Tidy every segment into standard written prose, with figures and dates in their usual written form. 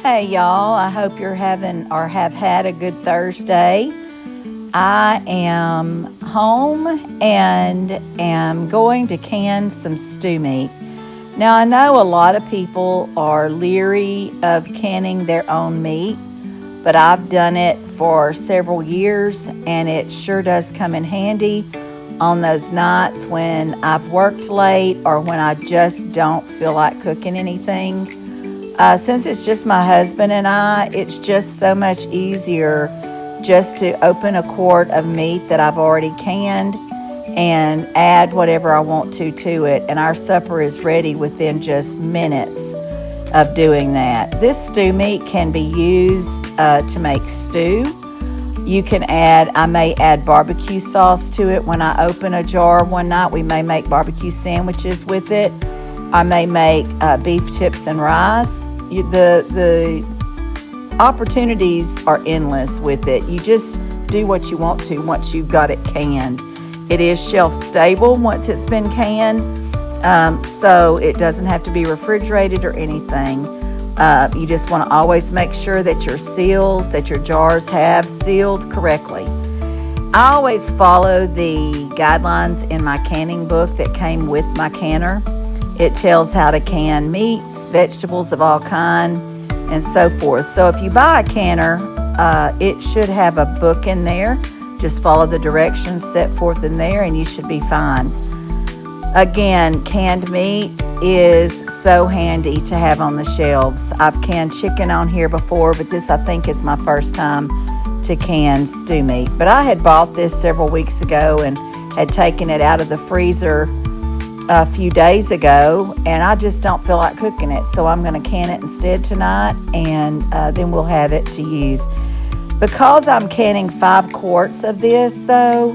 Hey y'all, I hope you're having or have had a good Thursday. I am home and am going to can some stew meat. Now, I know a lot of people are leery of canning their own meat, but I've done it for several years and it sure does come in handy on those nights when I've worked late or when I just don't feel like cooking anything. Since it's just my husband and I, it's just so much easier just to open a quart of meat that I've already canned and add whatever I want to it. And our supper is ready within just minutes of doing that. This stew meat can be used to make stew. I may add barbecue sauce to it when I open a jar one night. We may make barbecue sandwiches with it. I may make beef tips and rice. The opportunities are endless with it. You just do what you want to once you've got it canned. It is shelf stable once it's been canned, so it doesn't have to be refrigerated or anything. You just want to always make sure that your jars have sealed correctly. I always follow the guidelines in my canning book that came with my canner. It tells how to can meats, vegetables of all kinds, and so forth. So if you buy a canner, it should have a book in there. Just follow the directions set forth in there and you should be fine. Again, canned meat is so handy to have on the shelves. I've canned chicken on here before, but this I think is my first time to can stew meat. But I had bought this several weeks ago and had taken it out of the freezer a few days ago, and I just don't feel like cooking it, so I'm going to can it instead tonight, and then we'll have it to use. Because I'm canning 5 quarts of this, though,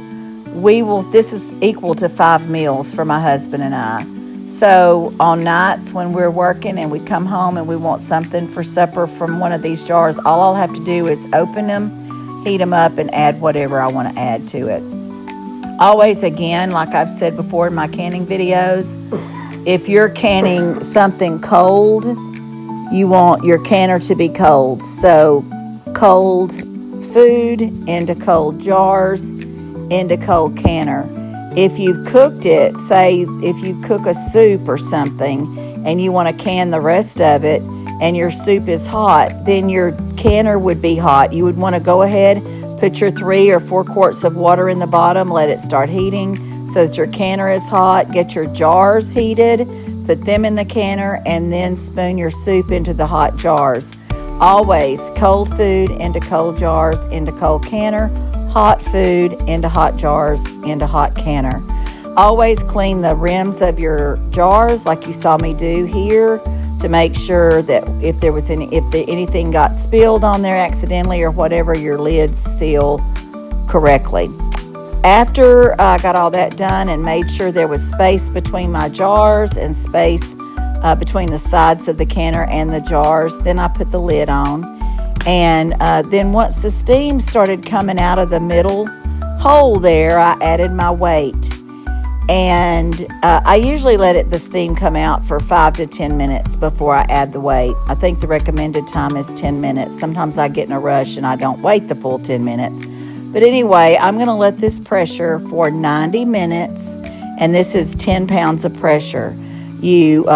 this is equal to 5 meals for my husband and I. So on nights when we're working and we come home and we want something for supper from one of these jars, all I'll have to do is open them, heat them up, and add whatever I want to add to it. Always, again, like I've said before in my canning videos, if you're canning something cold, you want your canner to be cold. So cold food into cold jars, into cold canner. If you've cooked it, say if you cook a soup or something and you want to can the rest of it and your soup is hot, then your canner would be hot. You would want to go ahead, put your 3 or 4 quarts of water in the bottom, let it start heating so that your canner is hot. Get your jars heated, put them in the canner, and then spoon your soup into the hot jars. Always cold food into cold jars, into cold canner, hot food into hot jars, into hot canner. Always clean the rims of your jars like you saw me do here to make sure that if anything got spilled on there accidentally or whatever, your lids seal correctly. After I got all that done and made sure there was space between my jars and space between the sides of the canner and the jars, then I put the lid on. And then once the steam started coming out of the middle hole there, I added my weight. And I usually let the steam come out for 5 to 10 minutes before I add the weight. I think the recommended time is 10 minutes. Sometimes I get in a rush and I don't wait the full 10 minutes. But anyway, I'm going to let this pressure for 90 minutes, and this is 10 pounds of pressure. You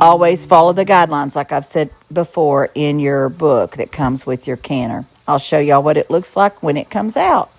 always follow the guidelines, like I've said before, in your book that comes with your canner. I'll show y'all what it looks like when it comes out.